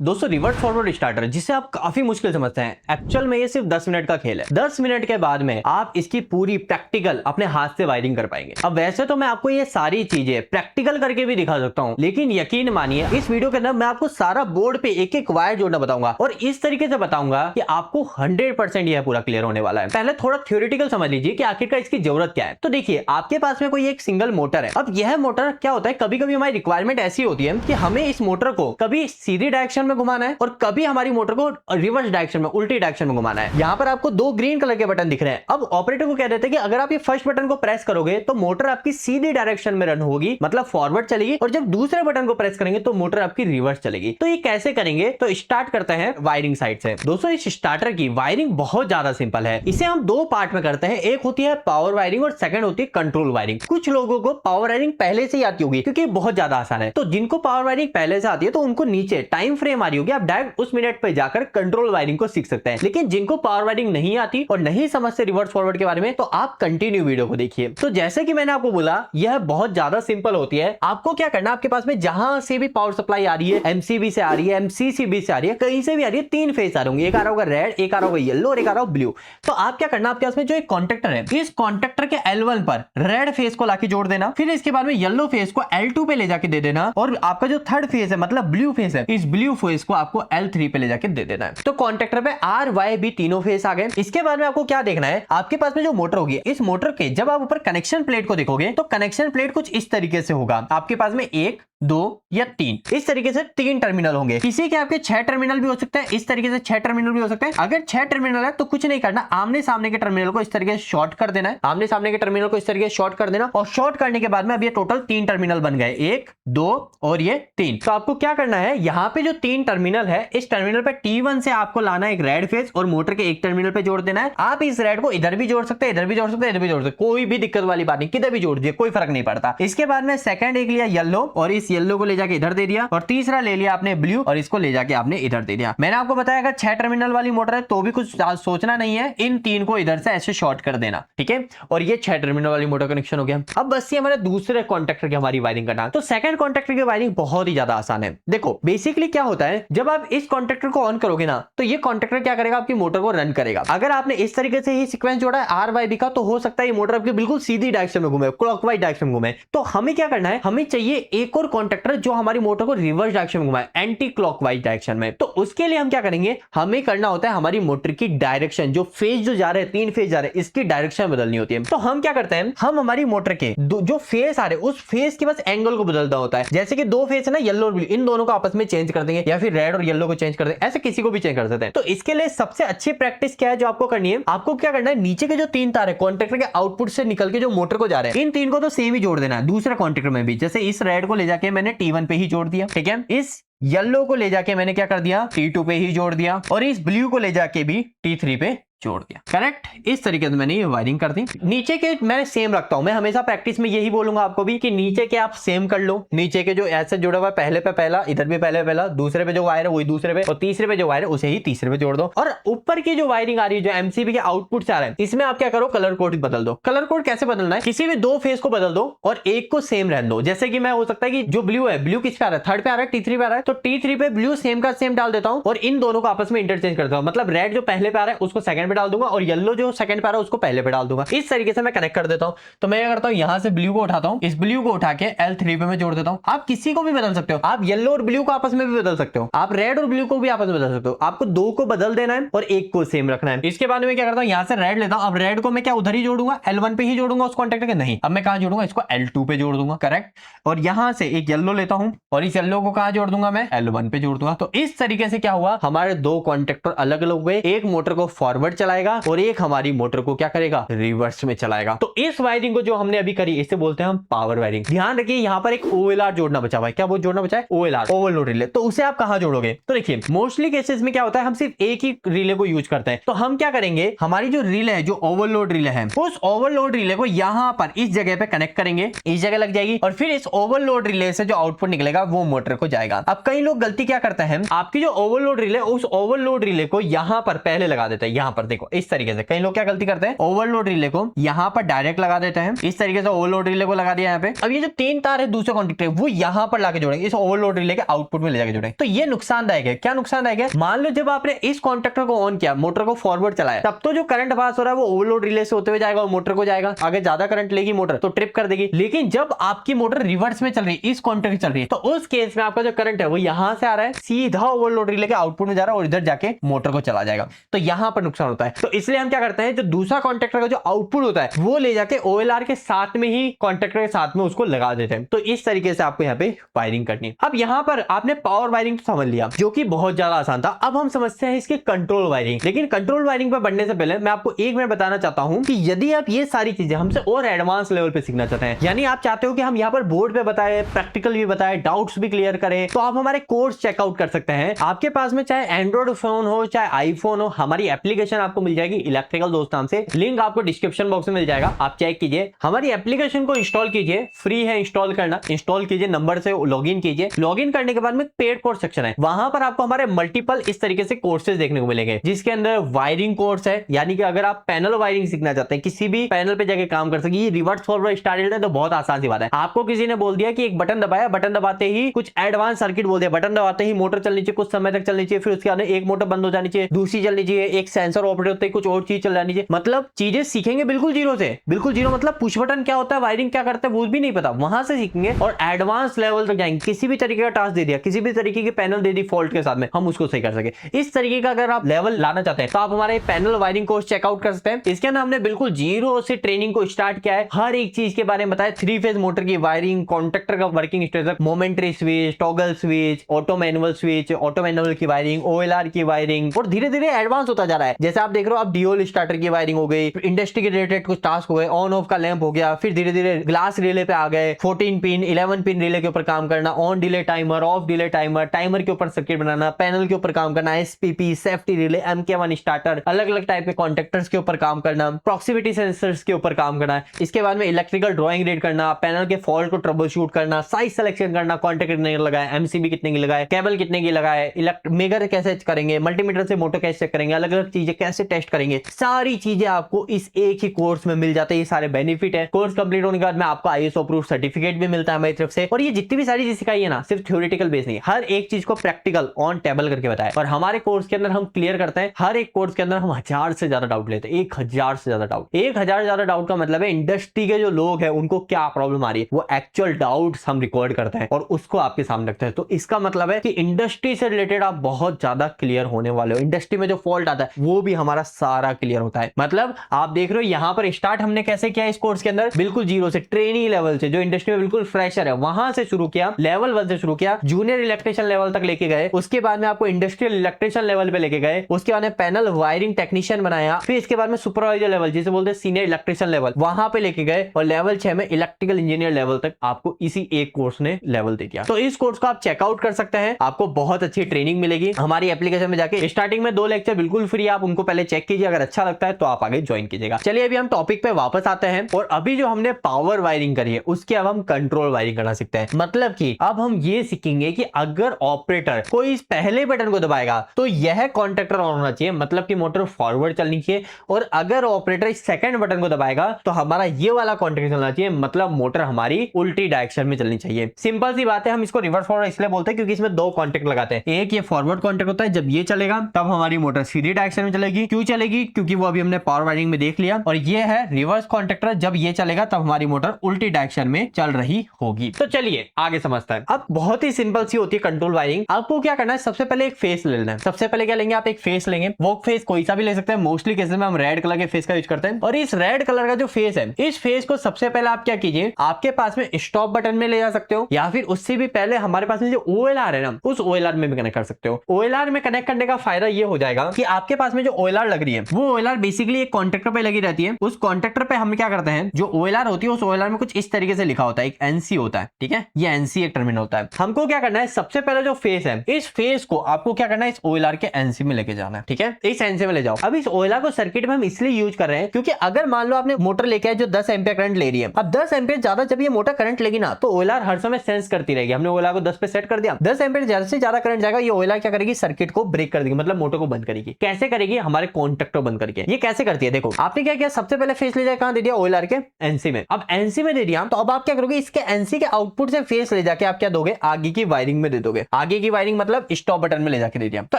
दोस्तों reverse forward starter जिसे आप काफी मुश्किल समझते हैं, एक्चुअल में ये सिर्फ 10 मिनट का खेल है। 10 मिनट के बाद में आप इसकी पूरी प्रैक्टिकल अपने हाथ से वायरिंग कर पाएंगे। अब वैसे तो मैं आपको ये सारी चीजें प्रैक्टिकल करके भी दिखा सकता हूँ, लेकिन यकीन मानिए इस वीडियो के अंदर मैं आपको सारा बोर्ड पे एक एक वायर जोड़ना बताऊंगा और इस तरीके से बताऊंगा कि आपको 100% यह पूरा क्लियर होने वाला है। पहले थोड़ा थ्योरेटिकल समझ लीजिए कि आखिरकार इसकी जरूरत क्या है। तो देखिए, आपके पास में कोई एक सिंगल मोटर है। अब यह मोटर क्या होता है, कभी कभी हमारी रिक्वायरमेंट ऐसी होती है कि हमें इस मोटर को कभी सीधी डायरेक्शन में घुमाना है और कभी हमारी मोटर को रिवर्स डायरेक्शन में, उल्टी डायरेक्शन में घुमाना है। यहां पर आपको दो ग्रीन कलर के बटन दिख रहे हैं। अब ऑपरेटर को कह देते हैं कि अगर आप ये फर्स्ट बटन को प्रेस करोगे तो मोटर आपकी सीधी डायरेक्शन में रन होगी, मतलब फॉरवर्ड चलेगी, और जब दूसरे बटन को प्रेस करेंगे तो मोटर आपकी रिवर्स चलेगी। तो ये कैसे करेंगे, तो स्टार्ट करते हैं वायरिंग साइड से। दोस्तों इस स्टार्टर की वायरिंग बहुत ज्यादा सिंपल है। इसे हम दो पार्ट में करते हैं, एक होती है पावर वायरिंग और सेकंड होती है कंट्रोल वायरिंग। कुछ लोगों को पावर वायरिंग पहले से ही आती होगी क्योंकि बहुत ज्यादा आसान है। तो जिनको पावर वायरिंग पहले से आती है तो उनको नीचे टाइम फ्रेम आ रही होगी, आप डायरेक्ट उस मिनट पे जाकर कंट्रोल वायरिंग को सीख सकते हैं। लेकिन जिनको पावर वायरिंग नहीं आती और नहीं समझते रिवर्स फॉरवर्ड के बारे में, तो आप कंटिन्यू वीडियो को देखिए। तो जैसे कि मैंने आपको बोला, यह बहुत ज्यादा सिंपल होती है। आपको क्या करना है, आपके पास में जहां से भी पावर सप्लाई आ रही है, एमसीबी से आ रही है, एमसीसीबी से आ रही है, कहीं से भी आ रही है, तीन फेस आ रहे होंगे। एक आ रहा होगा रेड, एक आ रहा होगा येलो और एक आ रहा होगा ब्लू। तो आप क्या करना, आपके पास में जो एक कॉन्टेक्टर है, इस कॉन्टेक्टर के L1 पर रेड फेस को लाके जोड़ देना। फिर इसके बाद में येलो फेस को L2 पे ले जाके दे देना, और आपका जो थर्ड फेस है मतलब ब्लू फेस है, इस ब्लू फेस को आपको L3 पे ले जाके दे देना है। तो कॉन्टेक्टर पे R, Y, B तीनों फेस आ गए। इसके बाद में आपको क्या देखना है, आपके पास में जो मोटर होगी, इस मोटर के जब आप ऊपर कनेक्शन प्लेट को देखोगे तो कनेक्शन प्लेट कुछ इस तरीके से होगा। आपके पास में एक, दो या तीन, इस तरीके से तीन टर्मिनल होंगे। किसी के आपके 6 टर्मिनल भी हो सकते हैं, इस तरीके से 6 टर्मिनल भी हो सकते हैं। अगर 6 टर्मिनल है तो कुछ नहीं करना, आमने सामने के टर्मिनल को इस तरीके से शॉर्ट कर देना है। आमने सामने के टर्मिनल को इस तरीके से शॉर्ट कर देना, और शॉर्ट करने के बाद में अब ये टोटल 3 टर्मिनल बन गए, 1, 2 और ये 3। तो आपको क्या करना है, यहाँ पे जो 3 टर्मिनल है, इस टर्मिनल पे T1 से आपको लाना है एक रेड फेस और मोटर के एक टर्मिनल पे जोड़ देना है। आप इस रेड को इधर भी जोड़ सकते हैं, इधर भी जोड़ सकते हैं, इधर भी जोड़ सकते हैं, कोई भी दिक्कत वाली बात नहीं, किधर भी जोड़ दीजिए, कोई फर्क नहीं पड़ता। इसके बाद में सेकंड एक लिया येलो, और इस येलो को ले जाके इधर दे दिया, और तीसरा ले लिया आपने ब्लू और इसको ले जाके आपने इधर दे दिया। मैंने आपको बताया अगर 6 टर्मिनल वाली मोटर है तो भी कुछ सोचना नहीं है, इन 3 को इधर से ऐसे शॉर्ट कर देना, ठीक है। और ये 6 टर्मिनल वाली मोटर कनेक्शन हो गया। अब बस ये हमारे दूसरे कॉन्ट्रैक्टर की हमारी वायरिंग करना। तो सेकंड कॉन्ट्रैक्टर की वायरिंग बहुत ही ज्यादा आसान है। देखो बेसिकली क्या होता है, जब आप इस कॉन्ट्रैक्टर को ऑन करोगे ना, तो ये कॉन्ट्रैक्टर क्या करेगा, आपकी मोटर को रन करेगा। अगर आपने इस तरीके से ही सीक्वेंस जोड़ा है RYB का, तो हो सकता है ये मोटर आपकी बिल्कुल सीधी डायरेक्शन में घूमे, क्लॉकवाइज डायरेक्शन में घूमे। तो हमें क्या करना है, हमें चाहिए एक और कॉन्ट्रैक्टर जो हमारी मोटर को रिवर्स डायरेक्शन में घुमाए, एंटी क्लॉकवाइज डायरेक्शन में। तो उसके लिए हम क्या करेंगे, हमें करना होता है हमारी मोटर की डायरेक्शन, जो फेज जो जा रहे हैं, 3 फेज जा रहे हैं, इसकी डायरेक्शन बदलनी होती है। तो हम क्या करते हैं, हम हमारी मोटर के जो फेस आ रहे हैं उस फेस के बस एंगल को बदलना होता है। जैसे कि 2 फेस है ना, येलो और ब्लू, इन दोनों को आपस में चेंज कर देंगे, या फिर रेड और येलो को चेंज कर देंगे, ऐसे किसी को भी चेंज कर सकते हैं। तो इसके लिए सबसे अच्छी प्रैक्टिस क्या है जो आपको करनी है, आपको क्या करना है, नीचे के जो 3 तार है कॉन्ट्रैक्टर के आउटपुट से निकल के जो मोटर को जा रहे हैं, इन 3 को तो सेम ही जोड़ देना है दूसरे कॉन्ट्रैक्टर में भी। जैसे इस रेड को ले जाके मैंने T1 पे ही जोड़ दिया, ठीक है। इस येलो को ले जाके मैंने क्या कर दिया, T2 पे ही जोड़ दिया, और इस ब्लू को ले जाके भी T3 पे जोड़ दिया। करेक्ट, इस तरीके से मैंने ये वायरिंग कर दी। नीचे के मैं सेम रखता हूं, मैं हमेशा प्रैक्टिस में यही बोलूंगा आपको भी कि नीचे के आप सेम कर लो। नीचे के जो ऐसे जुड़ा हुआ है, पहले पे पहला, इधर भी पहले पहला, दूसरे पे जो वायर है वही दूसरे पे, और तीसरे पे जो वायर है उसे ही तीसरे पे जोड़ दो। और ऊपर की जो वायरिंग आ रही है, जो एमसीबी के आउटपुट से आ रहा है, इसमें आप क्या करो, कलर कोड बदल दो। कलर कोड कैसे बदलना है, किसी भी 2 फेस को बदल दो और एक को सेम रहने दो। जैसे कि मैं हो सकता है कि जो ब्लू है, ब्लू किस पे आ रहा है, थर्ड पे आ रहा है, T3 पे आ रहा है, तो T3 पे ब्लू सेम का सेम डाल देता हूं और इन दोनों को आपस में इंटरचेंज करता हूं। मतलब रेड जो पहले पे आ रहा है उसको सेकंड पे डाल दूंगा, और येलो जो सेकंड पे आ रहा है उसको पहले पे डाल दूंगा। इस तरीके से मैं कनेक्ट कर देता हूं। तो मैं क्या करता हूं, यहां से ब्लू को उठाता हूं, इस ब्लू को उठा के L3 पे मैं जोड़ देता हूं। आप किसी को भी बदल सकते हो, आप येलो और ब्लू को आपस में भी बदल सकते हो, आप रेड और ब्लू को भी आपस में बदल सकते हो। आपको 2 को बदल देना है और एक को सेम रखना है। इसके बाद में क्या करता हूं, यहां से रेड लेता हूं। अब रेड को मैं क्या उधर ही जोड़ूंगा, L1 पे ही जोड़ूंगा उस कॉन्टैक्ट के, नहीं, अब मैं कहां जोड़ूंगा, इसको L2 पे जोड़ दूंगा, करेक्ट। और यहां से एक येलो लेता हूं और इस येलो को कहां जोड़ दूंगा, मैं L1 पे जोड़ दूंगा। तो इस तरीके से क्या हुआ, हमारे 2 कॉन्ट्रैक्टर अलग अलग हुए, एक मोटर को फॉरवर्ड चलाएगा और एक हमारी मोटर को क्या करेगा, रिवर्स में चलाएगा। तो इस वायरिंग को जो हमने अभी करी, इसे बोलते हैं हम पावर वायरिंग। ध्यान रखिए यहाँ पर एक OLR जोड़ना बचा हुआ है। क्या वो जोड़ना बचा है, OLR, ओवरलोड रिले। तो उसे आप कहां जोड़ोगे, तो देखिए मोस्टली केसेस में क्या होता है, हम सिर्फ एक ही रिले को यूज करते हैं। तो हम क्या करेंगे, हमारी जो रिले है, जो ओवरलोड रिले है, उस ओवरलोड रिले को यहां पर इस जगह पे कनेक्ट करेंगे, इस जगह लग जाएगी, और फिर इस ओवरलोड रिले से जो आउटपुट निकलेगा वो मोटर को जाएगा। अब कई लोग गलती क्या करते हैं, आपकी जो ओवरलोड रिले, उस ओवरलोड रिले को यहां पर पहले लगा देते हैं, यहां पर देखो इस तरीके से कई लोग क्या गलती करते हैं, ओवरलोड रिले को यहाँ पर डायरेक्ट लगा देते हैं, इस तरीके से ओवरलोड रिले को लगा दिया यहाँ पे। अब ये जो 3 तार है दूसरे कॉन्टेक्ट है वो यहाँ पर लाके जोड़ेंगे, इस ओवरलोड रिले के आउटपुट में ले जाके जोड़ेंगे। तो ये नुकसानदायक है। क्या नुकसानदायक है? मान लो जब आपने इस कॉन्टेक्टर को ऑन किया, मोटर को फॉरवर्ड चलाया, तब तो जो करंट पास हो रहा है वो ओवरलोड रिले से होते हुए जाएगा और मोटर को जाएगा। आगे ज्यादा करंट लेगी मोटर तो ट्रिप कर देगी। लेकिन जब आपकी मोटर रिवर्स में चल रही है, इस कॉन्टेक्ट चल रही है, तो उस केस में आपका जो करंट है वो यहां से आ रहा है, सीधा ओवरलोड रिले के आउटपुट में जा रहा है और इधर जाके मोटर को चला जाएगा। तो यहां पर नुकसान होता है। तो इसलिए हम क्या करते हैं, जो दूसरा कॉन्टेक्टर का जो आउटपुट होता है वो ले जाके ओएलआर के साथ में ही कॉन्टेक्टर के साथ में उसको लगा देते हैं। तो इस तरीके से आपको यहाँ पे वायरिंग करनी है। अब यहाँ पर आपने पावर वायरिंग तो समझ लिया, जो कि बहुत ज्यादा आसान था। अब हम समझते हैं इसकी कंट्रोल वायरिंग। लेकिन कंट्रोल वायरिंग पर बढ़ने से पहले मैं आपको एक मिनट बताना चाहता हूं कि यदि आप ये सारी चीजें हमसे और एडवांस लेवल पे सीखना चाहते हैं, यानी आप चाहते हो कि हम यहाँ पर बोर्ड पे बताएं, प्रैक्टिकल भी बताएं, डाउट्स भी क्लियर करें, तो आप हमारे कोर्स चेकआउट कर सकते हैं। आपके पास में चाहे एंड्रॉइड फोन हो चाहे आईफोन हो, हमारी एप्लीकेशन आपको मिल जाएगी इलेक्ट्रिकल दोस्त नाम से। लिंक आपको डिस्क्रिप्शन बॉक्स में मिल जाएगा, आप चेक कीजिए। हमारी एप्लीकेशन को इंस्टॉल कीजिए, फ्री है इंस्टॉल करना। इंस्टॉल कीजिए, नंबर से लॉगिन कीजिए। लॉगिन करने के बाद में पेड कोर्स सेक्शन है, वहां पर आपको हमारे मल्टीपल इस तरीके से कोर्सेज देखने को मिलेंगे, जिसके अंदर वायरिंग कोर्स है, यानी कि अगर आप पैनल वायरिंग सीखना चाहते हैं, किसी भी पैनल पे जाके काम कर सके, रिवर्स फॉरवर्ड स्टार्टेड है तो बहुत आसान सी बात है। आपको किसी ने बोल दिया कि एक बटन दबाया, बटन दबाते ही कुछ एडवांस सर्किट बोल दिया, बटन दबाते ही मोटर चलनी चाहिए, कुछ समय तक चलनी चाहिए, फिर उसके बाद एक मोटर बंद हो जानी चाहिए, दूसरी चलनी चाहिए, एक सेंसर ऑपरेट होते ही कुछ और चीज चल जानी चाहिए। मतलब चीजें सीखेंगे बिल्कुल जीरो से, बिल्कुल जीरो। मतलब पुश बटन क्या होता है, वायरिंग क्या करता है वो भी नहीं पता, वहां से सीखेंगे और एडवांस लेवल तक जाएंगे। किसी भी तरीके का टास्क दे दिया, किसी भी तरीके की पैनल दे दी फॉल्ट के साथ में, हम उसको सही कर सके। इस तरीके का अगर आप लेवल लाना चाहते हैं तो आप हमारे पैनल वायरिंग कोर्स चेकआउट कर सकते हैं। इसके अंदर हमने बिल्कुल जीरो से ट्रेनिंग को स्टार्ट किया है, हर एक चीज के बारे में बताया। 3 फेज मोटर की वायरिंग, कॉन्टेक्टर का working structure, momentary switch, toggle switch, auto manual switch, auto manual की वायरिंग, ओएलआर की वायरिंग, और धीरे धीरे एडवांस होता जा रहा है। जैसे आप देख रहे हो, अब डीओल स्टार्टर की वायरिंग हो गई, इंडस्ट्री के रिलेटेड कुछ टास्क हो गए, ऑन ऑफ का लैंप हो गया, फिर धीरे धीरे ग्लास रिले पे आ गए, 14 पिन 11 पिन रिले के ऊपर काम करना, on delay timer, of delay timer, timer के ऊपर सर्किट बनाना, पैनल के ऊपर काम करना, SPP, safety relay, MK1 starter, अलग अलग टाइप के कॉन्टेक्टर्स के ऊपर काम करना, प्रॉक्सिमिटी सेंसर्स के ऊपर काम करना। इसके बाद में इलेक्ट्रिकल ड्राइंग रीड करना, पैनल के फॉल्ट को ट्रबल शूट करना, साइज सिलेक्शन करना, कॉन्टेक्ट कितने की लगाए, एमसीबी कितने की लगाए, केबल कितने की लगाए, मेगर कैसे करेंगे, मल्टीमीटर से मोटर कैसे चेक करेंगे, अलग अलग चीजें कैसे टेस्ट करेंगे, सारी चीजें आपको इस एक ही कोर्स में मिल जाते हैं। ये सारे बेनिफिट है। कोर्स कंप्लीट होने के बाद में आपको ISO अप्रूव सर्टिफिकेट भी मिलता है हमारी तरफ से। और ये जितनी भी सारी चीज सिखाई है ना, सिर्फ थ्योरेटिकल बेस नहीं, हर एक चीज को प्रैक्टिकल ऑन टेबल करके बताया। और हमारे कोर्स के अंदर हम क्लियर करते हैं, हर एक कोर्स के अंदर हम 1000 से ज्यादा डाउट लेते हैं, 1000 से ज्यादा डाउट। 1000 ज्यादा डाउट का मतलब है इंडस्ट्री के जो लोग हैं उनको क्या प्रॉब्लम आ रही है, वो एक्चुअल डाउट्स हम रिकॉर्ड करते हैं और उसको आपके सामने रखते हैं। तो इसका मतलब है कि इंडस्ट्री से रिलेटेड आप बहुत ज्यादा क्लियर होने वाले हो। इंडस्ट्री में जो फॉल्ट आता है वो भी हमारा सारा क्लियर होता है। मतलब आप देख रहे हो यहां पर स्टार्ट हमने कैसे किया इस कोर्स के अंदर, बिल्कुल जीरो से, ट्रेनी लेवल से, जो इंडस्ट्री में बिल्कुल फ्रेशर है वहां से शुरू किया, लेवल 1 से शुरू किया, जूनियर इलेक्ट्रिशियन लेवल तक लेके गए, उसके बाद में आपको इंडस्ट्रियल इलेक्ट्रिशियन लेवल पे लेके गए, उसके बाद में पैनल वायरिंग टेक्नीशियन बनाया, फिर इसके बाद में सुपरवाइजर लेवल जिसे बोलते हैं सीनियर इलेक्ट्रिशियन लेवल, वहां पे लेके गए, और लेवल 6 में इलेक्ट्रिकल इंजीनियर लेवल तक आपको इसी एक कोर्स ने लेवल दे दिया। तो इस कोर्स को आप चेकआउट कर सकते हैं, आपको बहुत अच्छी ट्रेनिंग मिलेगी हमारी एप्लीकेशन में जाके। स्टार्टिंग में 2 लेक्चर बिल्कुल फ्री, आप उनको पहले चेक कीजिए, अगर अच्छा लगता है तो आप आगे ज्वाइन कीजिएगा। चलिए अभी हम टॉपिक पे वापस आते हैं, और अभी जो हमने पावर वायरिंग करी है उसके अब हम कंट्रोल वायरिंग करना सीखते हैं। मतलब कि अब हम ये सीखेंगे कि अगर ऑपरेटर कोई इस पहले बटन को दबाएगा तो यह कॉन्टेक्टर ऑन होना चाहिए, मतलब कि मोटर फॉरवर्ड चलनी चाहिए, और अगर ऑपरेटर इस सेकंड बटन को दबाएगा तो हमारा ये वाला कॉन्टेक्टर चलना चाहिए, मतलब मोटर हमारी उल्टी डायरेक्शन में चलनी चाहिए। सिंपल सी बात है, हम इसको रिवर्स फॉरवर्ड इसलिए बोलते हैं क्योंकि इसमें 2 कॉन्टेक्ट लगाते हैं। एक ये फॉरवर्ड कॉन्टेक्ट होता है, जब ये चलेगा तब हमारी मोटर सीधी डायरेक्शन में चलेगी। क्यों चलेगी? क्योंकि वो अभी हमने पावर वायरिंग में देख लिया। और ये है रिवर्स कॉन्टेक्टर, जब ये चलेगा तब हमारी मोटर उल्टी डायरेक्शन में चल रही होगी। तो चलिए आगे समझते हैं। अब बहुत ही सिंपल सी होती है कंट्रोल वायरिंग। आपको क्या करना है, सबसे पहले एक फेस ले लेना है। सबसे पहले क्या लेंगे, आप एक फेस लेंगे, वो फेस कोई सा भी ले सकते हैं, मोस्टली केसेस में हम रेड कलर के फेस का यूज करते हैं। और इस रेड कलर का जो फेस है, इस फेस को सबसे पहले आप क्या कीजिए, आपके पास में स्टॉप बटन में ले जा सकते हो, या फिर उससे भी पहले हमारे पास में जो OLR है ना, उस OLR में भी कनेक्ट कर सकते हो। OLR में कनेक्ट करने का फायदा ये हो जाएगा कि आपके पास में जो OLR लग रही है वो OLR बेसिकली एक कॉन्टेक्टर पे लगी रहती है। उस कॉन्टेक्टर पे हम क्या करते हैं, जो OLR होती है उस OLR में कुछ इस तरीके से लिखा होता है, एक NC होता है, ठीक है, ये NC एक टर्मिनल होता है। हमको क्या करना है, सबसे पहले जो फेस है, इस फेस को आपको क्या करना है, इस OLR के NC में लेके जाना है, ठीक है, इस NC में ले जाओ। अब इस OLR को सर्किट में हम इसलिए यूज कर रहे हैं क्योंकि अगर मान लो आपने मोटर लेके आए जो 10 एम्पियर करंट ले रही है, अब 10 एम्पियर ज्यादा जब ये मोटर करंट लेगी ना तो OLR हर समय सेंस करती रहेगी। हमने OLR को 10 पे सेट कर दिया, 10 एम्पियर ज्यादा से ज्यादा करंट जाएगा, ये OLR क्या करेगी, सर्किट को ब्रेक कर देगी, मतलब मोटर को बंद करेगी। कैसे करेगी, हमारे हमारे कॉन्टेक्टर बंद करके। ये कैसे करती है देखो, आपने क्या किया, सबसे पहले फेस ले जाके कहां दे दिया, ओएलआर के एनसी में। अब एनसी में दे दिया तो अब आप क्या करोगे, इसके एनसी के आउटपुट से फेस ले जाके आप क्या दोगे, आगे की वायरिंग में दे दोगे। आगे की वायरिंग मतलब स्टॉप बटन में ले जाके दे दिया। तो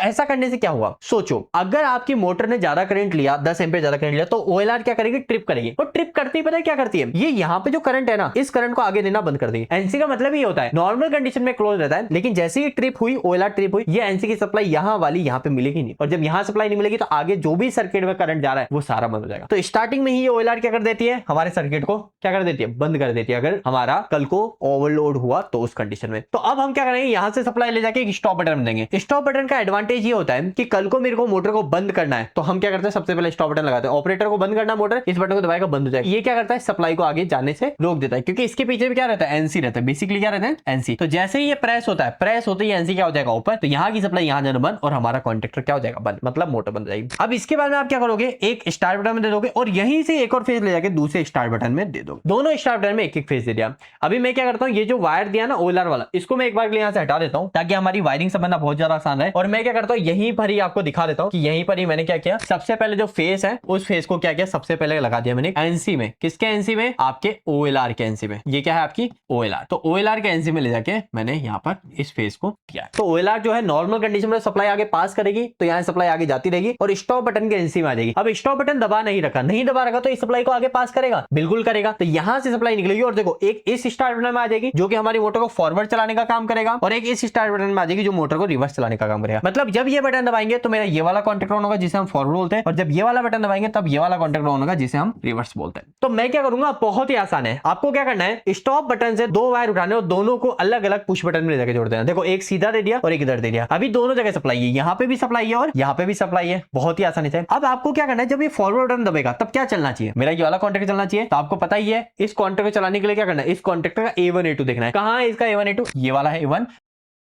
ऐसा करने से क्या हुआ, सोचो अगर आपकी मोटर ने ज्यादा करंट लिया, 10 एम्पीयर ज्यादा करंट लिया, तो ओएलआर क्या करेगी, ट्रिप करेगी। और ट्रिप करती पता है क्या करती है, ये यहाँ पे जो करंट है ना, इस करंट को आगे देना बंद कर देगी। एनसी का मतलब ये होता है नॉर्मल कंडीशन में क्लोज रहता है, लेकिन जैसे ही ट्रिप हुई, ओएलआर ट्रिप हुई, ये एनसी की सप्लाई यहाँ वाली यहाँ पे मिलेगी नहीं। और जब यहाँ सप्लाई नहीं मिलेगी तो आगे जो भी सर्किट में करंट जा रहा है वो सारा बंद हो जाएगा। तो स्टार्टिंग में ही ये ओएलआर क्या कर देती है, हमारे सर्किट को क्या कर देती है, बंद कर देती है, अगर हमारा कल को ओवरलोड हुआ तो उस कंडीशन में। तो अब हम क्या करेंगे, यहां से सप्लाई ले जाके एक स्टॉप बटन में देंगे। स्टॉप बटन का एडवांटेज ये होता है कि कल को मेरे को मोटर को बंद करना है तो हम क्या करते हैं, सबसे पहले स्टॉप बटन लगाते हैं। ऑपरेटर को बंद करना मोटर, इस बटन को दबाएगा, बंद हो जाएगा। ये क्या करता है, सप्लाई को आगे जाने से रोक देता है, क्योंकि इसके पीछे भी क्या रहता है, एनसी रहता है। बेसिकली क्या रहता है, एनसी। तो जैसे ही ये प्रेस होता है, प्रेस होते ही एनसी क्या हो जाएगा ऊपर, तो यहाँ की सप्लाई यहाँ जाना बंद और हमारा कॉन्टेक्टर क्या हो जाएगा, बंद, मतलब मोटर बंद हो जाएगी। अब इसके बाद में आप क्या करोगे, एक स्टार्ट बटन में दे दोगे और यहीं से एक और फेज ले जाके दूसरे स्टार्ट बटन में दे दोगे। दोनों स्टार्ट बटन में एक एक फेज दे दिया। अभी मैं क्या करता हूँ, ये जो वायर दिया ना ओएलआर वाला, इसको मैं एक बार यहाँ से हटा देता हूँ ताकि हमारी वायरिंग समझना बहुत ज्यादा आसान है। और मैं क्या करता हूँ, यहीं पर ही आपको दिखा देता हूँ कि यहीं पर ही मैंने क्या किया, सबसे पहले जो फेस है उस फेस को क्या किया, सबसे पहले लगा दिया मैंने एनसी में। किसके एनसी में, आपके ओएलआर के एनसी में। ये क्या है, आपकी ओएलआर। तो ओएलआर के एनसी में ले जाके मैंने यहाँ पर इस फेस को किया। तो ओएलआर जो है नॉर्मल कंडीशन में सप्लाई आगे पास करेगी, तो यहाँ सप्लाई आगे जाती रहेगी और स्टॉप बटन के एनसी में आ जाएगी। अब स्टॉप बटन दबा नहीं रखा, नहीं दबा रखा तो इस सप्लाई को आगे पास करेगा, बिल्कुल करेगा। तो यहाँ से सप्लाई निकलेगी और देखो एक इस स्टार्ट बटन में आ जाएगी जो कि हमारी मोटर को फॉरवर्ड चलाने का काम करेगा, और एक इस स्टार्ट बटन में आ जाएगी जो मोटर को रिवर्स चलाने का काम करेगा। मतलब जब ये बटन दबाएंगे तो मेरा ये वाला कॉन्टैक्ट ऑन होगा जिसे हम फॉरवर्ड बोलते हैं, और जब ये वाला बटन दबाएंगे तब ये वाला कॉन्टैक्ट ऑन होगा जिसे हम रिवर्स बोलते हैं। तो मैं क्या करूंगा, बहुत ही आसान है। आपको क्या करना है, स्टॉप बटन से दो वायर उठाने और दोनों को अलग अलग पुश बटन में ले जाकर जोड़ देना। देखो एक सीधा दे दिया और एक इधर दे दिया। अभी दोनों जगह सप्लाई है, यहाँ पे भी सप्लाई है और यहाँ पे भी सप्लाई है, बहुत ही आसानी से। अब आपको क्या करना है, जब ये फॉरवर्ड बटन दबेगा तब क्या चलना चाहिए, मेरा ये वाला कॉन्टैक्ट चलना चाहिए। तो आपको पता ही है इस कॉन्टैक्ट को चलाने के लिए क्या करना है, इस कॉन्टैक्ट का A1 A2 देखना है। कहां है इसका A1 A2, ये वाला है A1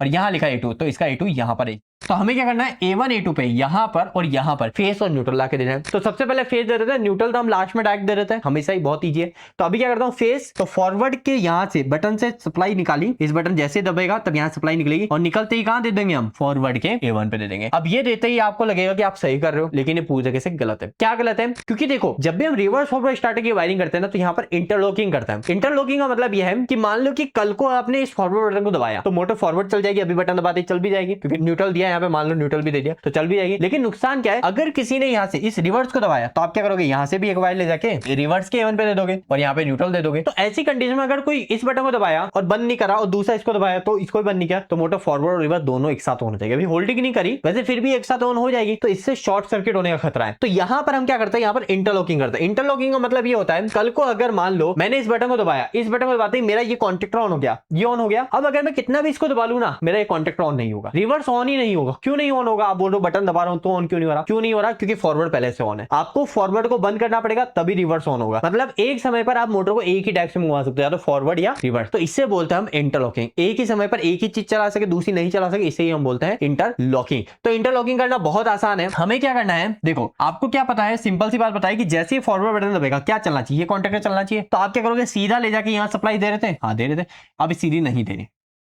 और यहां लिखा A2, तो इसका A2 यहां पर है। तो हमें क्या करना है, A1 A2 पे यहां पर और यहां पर फेस और न्यूट्रल लाके देना है। तो सबसे पहले फेस दे देते हैं, न्यूट्रल तो हम लास्ट में डायरेक्ट दे देते हैं, हमेशा ही बहुत ईजी है। तो अभी क्या करता हूं, फेस तो फॉरवर्ड के यहां से बटन से सप्लाई निकाली, इस बटन जैसे दबेगा तब यहां सप्लाई निकलेगी और निकलते ही कहां दे देंगे, हम फॉरवर्ड के A1 पे दे देंगे। अब ये देते ही आपको लगेगा कि आप सही कर रहे हो, लेकिन ये पूरी जगह से गलत है। क्या गलत है, क्योंकि देखो जब भी हम रिवर्स फॉरवर्ड स्टार्टर की वायरिंग करते हैं ना, तो यहाँ पर इंटरलॉकिंग करता है। इंटरलॉकिंग का मतलब यह है कि मान लो कि कल को आपने इस फॉरवर्ड बटन को दबाया तो मोटर फॉरवर्ड चल जाएगी, अभी बटन दबाते चल भी जाएगी, क्योंकि न्यूट्रल दिया यहाँ पे, मान लो न्यूट्रल दे दिया तो चल भी जाएगी। लेकिन नुकसान क्या है, अगर किसी ने यहाँ से इस रिवर्स को दबाया तो आप क्या करोगे, यहाँ से भी एक वायर ले जाके रिवर्स के A1 पे दे दोगे और यहाँ पे न्यूट्रल दे दोगे। तो ऐसी कंडीशन में अगर कोई इस बटन को दबाया और बंद नहीं करा और दूसरा इसको दबाया तो इसको भी बंद नहीं किया, तो मोटर फॉरवर्ड और रिवर्स दोनों एक साथ ऑन हो जाएगी। अभी होल्डिंग नहीं करी, वैसे फिर भी एक साथ ऑन हो जाएगी, तो इससे शॉर्ट सर्किट होने का खतरा है। तो यहाँ पर हम क्या करते हैं, यहाँ पर इंटरलॉकिंग करते हैं। इंटरलॉकिंग का मतलब ये होता है, कल को अगर मान लो मैंने इस बटन को दबाया, इस बटन को दबाते ही मेरा ये कॉन्टैक्ट ऑन हो गया, ये ऑन हो गया। अब अगर मैं कितना भी इसको दबा लूं ना, मेरा ये कॉन्टैक्ट ऑन नहीं होगा, रिवर्स ऑन ही नहीं होगा। क्यों नहीं ऑन होगा, आप बोल रहे हो बटन दबा रहा हूं तो ऑन क्यों नहीं हो रहा, क्यों नहीं हो रहा, क्योंकि फॉरवर्ड पहले से ऑन है। आपको फॉरवर्ड को बंद करना पड़ेगा तभी रिवर्स ऑन होगा। मतलब एक समय पर आप मोटर को एक ही डायरेक्शन में घुमा सकते हो, या तो फॉरवर्ड या रिवर्स। तो इससे बोलते हैं हम इंटरलॉकिंग। एक ही समय पर एक ही चीज चला सके, दूसरी नहीं चला सके, इसे ही हम बोलते हैं इंटरलॉकिंग। तो इंटरलॉकिंग करना बहुत आसान है। हमें क्या करना है, देखो आपको क्या पता है, सिंपल सी बात बताई कि जैसे ही फॉरवर्ड बटन दबेगा क्या चलना चाहिए, कॉन्टैक्ट चलना चाहिए। तो आप क्या करोगे, सीधा ले जाके यहाँ सप्लाई दे रहे थे, हाँ दे रहे थे, अब सीधी नहीं दे रही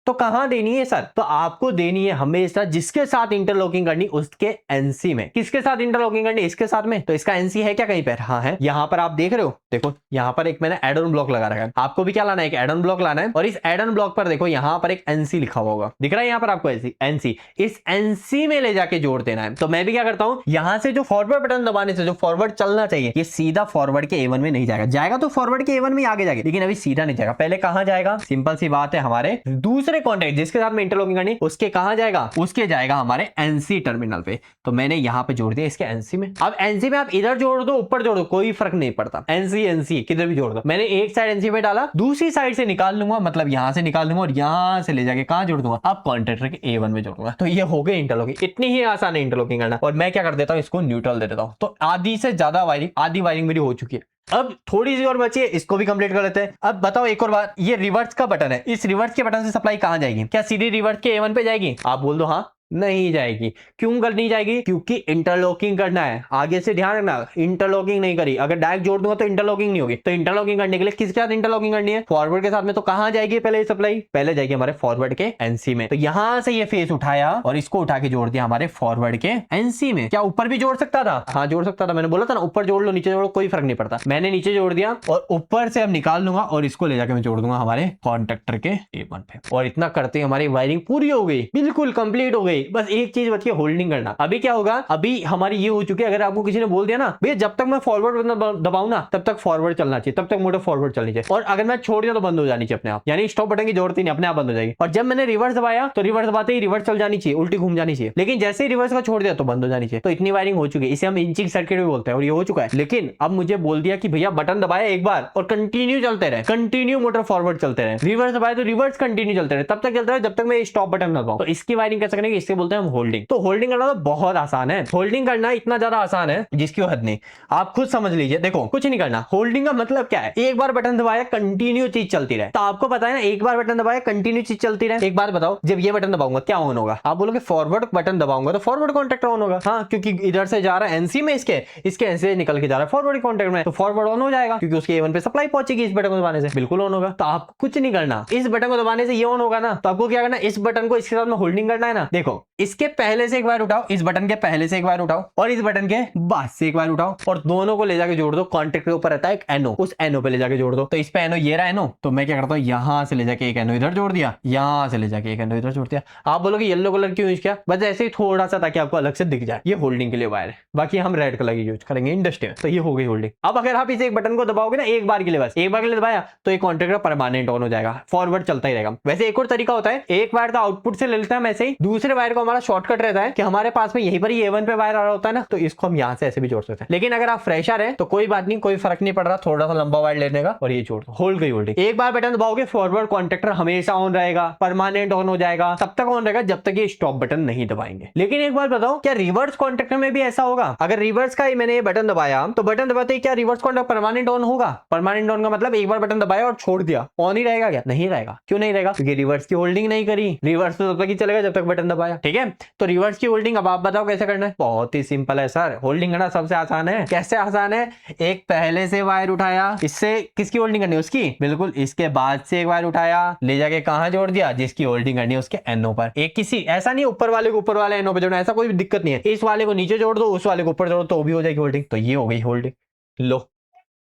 तो कहां देनी है सर, तो आपको देनी है हमेशा जिसके साथ इंटरलॉकिंग करनी उसके एनसी में। किसके साथ इंटरलॉकिंग करनी, इसके साथ में। तो इसका एनसी है क्या कहीं पर, हाँ है, यहां पर आप देख रहे हो, देखो यहां पर एक मैंने एड ऑन ब्लॉक लगा रखा है। आपको भी क्या लाना है, एक एड ऑन ब्लॉक लाना है, और इस एड ऑन ब्लॉक पर देखो यहां पर एक एनसी लिखा हुआ होगा, दिख रहा है यहाँ पर आपको एनसी, इस एनसी में ले जाके जोड़ देना है। तो मैं भी क्या करता हूं, यहां से जो फॉरवर्ड बटन दबाने से जो फॉरवर्ड चलना चाहिए, ये सीधा फॉरवर्ड के A1 में नहीं जाएगा, जाएगा तो फॉरवर्ड के A1 में आगे जाएगा, लेकिन अभी सीधा नहीं जाएगा। पहले कहां जाएगा, सिंपल सी बात है, हमारे दूसरे कॉन्टैक्ट जिसके साथ इंटरलॉकिंग करनी उसके कहां जाएगा, उसके जाएगा हमारे एनसी टर्मिनल पे। तो मैंने यहां पे जोड़ दिया इसके एनसी में। अब एनसी में आप इधर जोड़ दो ऊपर जोड़ दो कोई फर्क नहीं पड़ता, एनसी किधर भी जोड़ दो। मैंने एक साइड एनसी में डाला, दूसरी साइड से निकाल लूंगा, मतलब यहां से निकाल लूंगा और यहां से ले जाके कहां जोड़ दूंगा, अब कॉन्टैक्टर के A1 में जोड़ दूंगा। तो ये हो गई इंटरलॉकिंग, इतनी ही आसान है इंटरलॉकिंग करना। और मैं क्या कर देता हूं, इसको न्यूट्रल दे देता हूं। तो आधी से ज्यादा वायरिंग, आधी वायरिंग मेरी हो चुकी है। अब थोड़ी सी और बची है, इसको भी कंप्लीट कर लेते हैं। अब बताओ एक और बात, ये रिवर्स का बटन है, इस रिवर्स के बटन से सप्लाई कहां जाएगी, क्या सीधी रिवर्स के A1 पे जाएगी, आप बोल दो हाँ, नहीं जाएगी। क्यों नहीं जाएगी? क्योंकि इंटरलॉकिंग करना है। आगे से ध्यान रखना, इंटरलॉकिंग नहीं करी, अगर डायरेक्ट जोड़ दूंगा तो इंटरलॉकिंग नहीं होगी। तो इंटरलॉकिंग करने के लिए किसके साथ इंटरलॉकिंग करनी है? फॉरवर्ड के साथ में। तो कहां जाएगी पहले सप्लाई? पहले जाएगी हमारे फॉरवर्ड के एनसी में। तो यहां से ये फेस उठाया और इसको उठा के जोड़ दिया हमारे फॉरवर्ड के एनसी में। क्या ऊपर भी जोड़ सकता था? हाँ जोड़ सकता था, मैंने बोला था ना ऊपर जोड़ लो नीचे जोड़ लो, कोई फर्क नहीं पड़ता। मैंने नीचे जोड़ दिया और ऊपर से अब निकाल लूंगा और इसको ले जाकर मैं जोड़ दूंगा हमारे कॉन्ट्रैक्टर के A1 पे। और इतना करते हमारी वायरिंग पूरी हो गई, बिल्कुल कंप्लीट हो गई। बस एक चीज बची है, होल्डिंग करना। अभी क्या होगा, अभी हमारी ये हो चुकी है, अगर आपको किसी ने बोल दिया ना भैया जब तक मैं फॉरवर्ड दबाऊं ना तब तक फॉरवर्ड चलना चाहिए, तब तक मोटर फॉरवर्ड चलनी चाहिए, और अगर मैं छोड़ दिया तो बंद हो जानी चाहिए अपने आप, यानी स्टॉप बटन की जरूरत ही नहीं, अपने आप बंद हो जाएगी। और जब मैंने रिवर्स दबाया तो रिवर्स दबाते ही रिवर्स चल जानी चाहिए, उल्टी घूम जानी चाहिए, लेकिन जैसे ही रिवर्स का छोड़ दिया तो बंद हो जानी चाहिए। तो इतनी वायरिंग हो चुकी है, इसे हम इंचिंग सर्किट भी बोलते हैं, और ये हो चुका है। लेकिन अब मुझे बोल दिया कि भैया बटन दबाया एक बार और कंटिन्यू चलते रहे, कंटिन्यू मोटर फॉरवर्ड चलते रहे, रिवर्स दबाए तो रिवर्स कंटिन्यू चलते रहे, तब तक चलता रहे जब तक मैं स्टॉप बटन न दबाऊं। तो इसकी वायरिंग कैसे करेंगे? इससे बोलते हैं हम होल्डिंग। तो होल्डिंग करना तो बहुत आसान है, होल्डिंग करना इतना ज्यादा आसान है जिसकी हद नहीं। आप खुद समझ लीजिए, देखो कुछ नहीं करना। होल्डिंग का मतलब क्या है? एक बार बटन दबाया कंटिन्यू चीज चलती रहे। तो आपको पता है ना, एक बार बटन दबाया कंटिन्यू चीज चलती रहे। एक बात बताओ, जब ये बटन दबाऊंगा क्या ऑन होगा? आप बोलोगे फॉरवर्ड बटन दबाऊंगा तो फॉरवर्ड कॉन्टैक्ट ऑन होगा। हाँ, क्योंकि इधर से जा रहा है एनसी में, इसके एनसी से निकल के जा रहा है फॉरवर्ड कॉन्टैक्ट में, तो फॉरवर्ड ऑन हो जाएगा, क्योंकि उसके A1 पे सप्लाई पहुंचेगी इस बटन को दबाने से, बिल्कुल ऑन होगा। तो आप कुछ नहीं करना, इस बटन को दबाने से ये ऑन होगा ना, तो आपको क्या करना, इस बटन को इसके साथ में होल्डिंग करना है ना। देखो इसके पहले से एक बार उठाओ, इस बटन के पहले से एक बार उठाओ और इस बटन के बाद से एक बार उठाओ, और दोनों को ले जाके जोड़ दो। कॉन्टैक्ट के ऊपर रहता है एक एनो, उस एनो पे ले जाके जोड़ दो। तो इस पे एनो, ये रहा एनो, तो मैं क्या करता हूँ, यहां से ले जाके एक एनो इधर जोड़ दिया, यहां से ले जाके एक एनो इधर जोड़ दिया। आप बोलोगे येलो कलर क्यों यूज किया? बस ऐसे ही थोड़ा सा, ताकि आपको अलग से दिख जाए। ये होल्डिंग के लिए वायर है, बाकी हम रेड कलर की यूज करेंगे इंडस्ट्री में। तो ये हो गई होल्डिंग। अब अगर आप इस एक बटन को दबाओगे ना एक बार के लिए, बस एक बार के लिए दबाया, तो ये कॉन्टैक्ट परमानेंट ऑन हो जाएगा, फॉरवर्ड चलता ही रहेगा। वैसे एक और तरीका होता है, एक वायर का आउटपुट से ले लेते हैं हम ऐसे ही, दूसरे वायर को हमारा शॉर्टकट रहता है कि हमारे पास में यहीं पर ही A1 पे वायर आ रहा होता है ना, तो इसको हम यहां से ऐसे भी जोड़ सकते हैं। लेकिन अगर आप फ्रेशर है तो कोई बात नहीं, कोई फर्क नहीं पड़ रहा, थोड़ा सा लंबा वायर लेने का और ये जोड़ दो, होल्ड गई होल्डिंग। एक बार बटन दबाओगे फॉरवर्ड कॉन्टैक्टर हमेशा ऑन रहेगा, परमानेंट ऑन हो जाएगा, तब तक ऑन रहेगा जब तक ये स्टॉप बटन नहीं दबाएंगे। लेकिन एक बार बताओ, क्या रिवर्स कॉन्टैक्टर में भी ऐसा होगा? अगर रिवर्स का मैंने ये बटन दबाया तो बटन दबाते ही क्या रिवर्स कॉन्टैक्ट परमानेंट ऑन होगा? परमानेंट ऑन का मतलब एक बार बटन दबाया और छोड़ दिया, ऑन ही रहेगा क्या? नहीं रहेगा। क्यों नहीं रहेगा? क्योंकि रिवर्स की होल्डिंग नहीं करी। रिवर्स तो तब तक ही चलेगा जब तक बटन दबाया, ठीक है। तो रिवर्स की होल्डिंग अब आप बताओ कैसे करना है? बहुत ही सिंपल है सर, होल्डिंग करना सबसे आसान है। कैसे आसान है? एक पहले से वायर उठाया, इससे किसकी होल्डिंग करनी है? उसकी, बिल्कुल। इसके बाद से एक वायर उठाया, ले जाके कहां जोड़ दिया? जिसकी होल्डिंग करनी है उसके एनो पर। एक किसी, ऐसा नहीं ऊपर वाले को ऊपर वाले एनो पे जोड़ना, ऐसा कोई दिक्कत नहीं है। इस वाले को नीचे जोड़ दो, उस वाले को ऊपर जोड़ दो, तो भी हो जाएगी होल्डिंग। तो ये हो गई होल्डिंग। लो,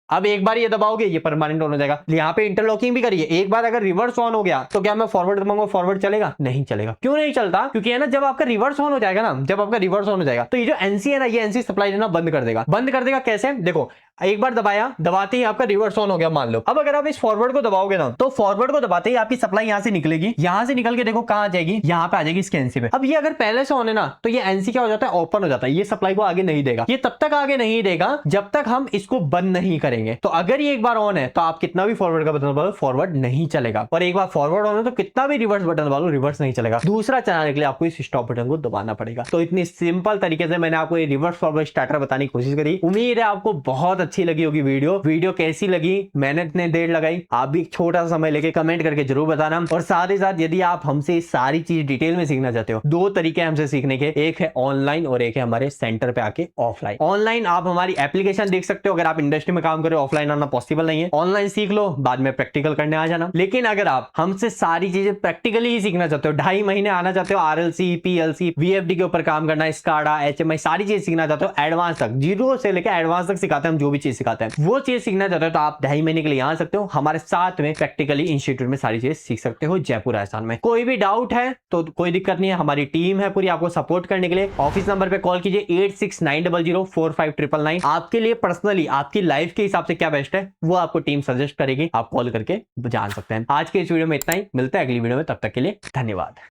अब एक बार ये दबाओगे ये परमानेंट ऑन हो जाएगा। यहाँ पे इंटरलॉकिंग भी करिए, एक बार अगर रिवर्स ऑन हो गया तो क्या मैं फॉरवर्ड दबाऊंगा फॉरवर्ड चलेगा? नहीं चलेगा। क्यों नहीं चलता? क्योंकि है ना, जब आपका रिवर्स ऑन हो जाएगा ना, जब आपका रिवर्स ऑन हो जाएगा तो ये जो एनसी है ना, ये एनसी सप्लाई देना बंद कर देगा। बंद कर देगा कैसे? देखो, एक बार दबाया, दबाते ही आपका रिवर्स ऑन हो गया मान लो। अब अगर आप इस फॉरवर्ड को दबाओगे ना, तो फॉरवर्ड को दबाते ही आपकी सप्लाई यहां से निकलेगी, यहां से निकल के देखो कहां जाएगी, यहां पे आ जाएगी इसके एनसी पे। अब ये अगर पहले से ऑन है ना, तो ये एनसी क्या हो जाता है? ओपन हो जाता है, ये सप्लाई को आगे नहीं देगा। ये तब तक आगे नहीं देगा जब तक हम इसको बंद नहीं करेंगे। तो अगर ये एक बार ऑन है तो आप कितना भी फॉरवर्ड का बटन दबा लो, फॉरवर्ड नहीं चलेगा। और एक बार फॉरवर्ड ऑन है तो कितना भी रिवर्स बटन दबा लो, रिवर्स नहीं चलेगा। दूसरा चलाने के लिए आपको इस स्टॉप बटन को दबाना पड़ेगा। तो इतनी सिंपल तरीके से मैंने आपको ये रिवर्स फॉरवर्ड स्टार्टर बताने की कोशिश करी। उम्मीद है आपको बहुत अच्छी लगी होगी वीडियो कैसी लगी, मैंने इतने देर लगाई, आप भी छोटा सा समय लेके कमेंट करके जरूर बताना। और साथ ही साथ यदि आप हमसे सारी चीज डिटेल में सीखना चाहते हो, दो तरीके हमसे सीखने के, एक है ऑनलाइन और एक है हमारे सेंटर पे आके ऑफलाइन। ऑनलाइन आप हमारी एप्लीकेशन देख सकते हो, अगर आप इंडस्ट्री में काम करो, ऑफलाइन आना पॉसिबल नहीं है। ऑनलाइन सीख लो, बाद में प्रैक्टिकल करने आ जाना। लेकिन अगर आप हमसे सारी चीजें प्रैक्टिकली ही सीखना चाहते हो, 2.5 महीने आना चाहते हो, RLC, PLC, VFD के ऊपर काम करना, SCADA, HMI सारी चीज सीखना चाहते हो एडवांस तक, जीरो से लेकर एडवांस तक सिखाते हैं हम, जो भी चीज सिखाते हैं वो चीज सीखना चाहते हो तो आप 2.5 महीने के लिए आ सकते हो हमारे साथ में। प्रैक्टिकली इंस्टीट्यूट में सारी चीजें सीख सकते हो जयपुर राजस्थान में। कोई भी डाउट है तो कोई दिक्कत नहीं है, हमारी टीम है पूरी आपको सपोर्ट करने के लिए। ऑफिस नंबर पे कॉल कीजिए 8690045999। आपके लिए पर्सनली आपकी लाइफ के हिसाब से क्या बेस्ट है वो आपको टीम सजेस्ट करेगी, आप कॉल करके जान सकते हैं। आज के इस वीडियो में इतना ही, मिलते हैं अगली वीडियो में, तब तक के लिए धन्यवाद।